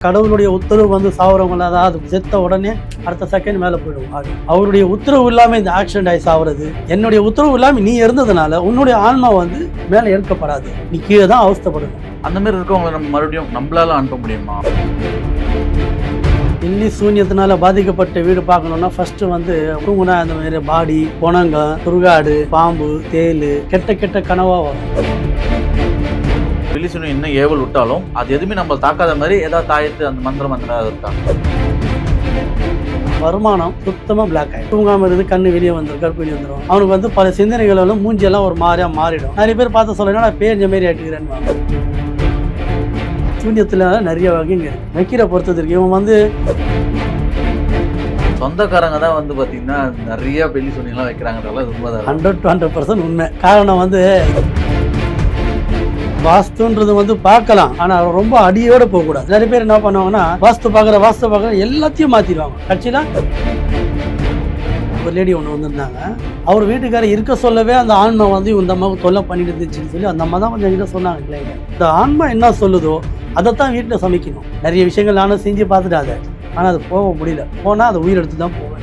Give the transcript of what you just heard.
கடவுளுடைய உத்தரவு வந்து சாவுறவங்கள, அதாவது செத்த உடனே அடுத்த செகண்ட் மேலே போயிடும். அவருடைய உத்தரவு இல்லாமல் இந்த ஆக்சிடென்ட் ஆகி சாவுறது, என்னுடைய உத்தரவு இல்லாமல் நீ இருந்ததுனால உன்னுடைய ஆன்மா வந்து மேலே ஏற்கப்படாது, நீ கீழே தான் அவஸ்தைப்படணும். அந்த மாதிரி இருக்கவங்களை நம்ம மறுபடியும் நம்மளால அனுப்ப முடியுமா? இன்னி சூன்யத்தினால பாதிக்கப்பட்ட வீடு பார்க்கணும்னா ஃபர்ஸ்ட் வந்து தூங்குனா அந்த மாதிரி பாடி, பொணங்க, சுருகாடு, பாம்பு, தேல், கெட்ட கெட்ட கனவா வரும். பிலிசுனி இன்னும் ஏவல் விட்டாலும் அது எதுவுமே நம்ம தாக்காத மாதிரி ஏதாவது தாயத்து அந்த மந்திரம் இருக்கா? வருமானம் சுத்தமா பிளாக் ஆகிடும். தூங்காம இருந்து கண்ணு வெளியே வந்துடும், கருப்பு வெளியே வந்துடும். அவனுக்கு வந்து பல சிந்தனைகள் வந்து மூஞ்சியெல்லாம் ஒரு மாதிரியா மாறிடும். நிறைய பேர் பார்த்து சொல்லணும், நான் பேஞ்ச மாரி ஆட்டுக்கிறேன்னு. சூன்யத்துல நிறைய வகைங்க வைக்கிற பொறுத்தது இருக்கு. இவன் வந்து சொந்தக்காரங்க தான் வந்து பாத்தீங்கன்னா நிறைய பிலிசுனி எல்லாம் வைக்கிறாங்கன்றதால 100% உண்மை. காரணம் வந்து வாஸ்துன்றது வந்து பார்க்கலாம், ஆனா ரொம்ப அடியோட போக கூடாது. நிறைய பேர் என்ன பண்ணுவாங்கன்னா வாஸ்து பார்க்குற எல்லாத்தையும் மாத்திடுவாங்க. கட்சியில ஒரு லேடி ஒன்று வந்திருந்தாங்க. அவர் வீட்டுக்காரர் இருக்க சொல்லவே அந்த ஆன்மா வந்து இந்த அம்மாவுக்கு தொல்லை பண்ணிட்டு இருந்துச்சுன்னு சொல்லி அந்த அம்மா தான் கொஞ்சம் என்கிட்ட சொன்னாங்க. இந்த ஆன்மா என்ன சொல்லுதோ அதைத்தான் வீட்டில் சமைக்கணும். நிறைய விஷயங்கள் நானும் செஞ்சு பார்த்துட்டாங்க, ஆனால் அது போக முடியல. போனால் அதை உயிர் எடுத்து தான் போவேன்.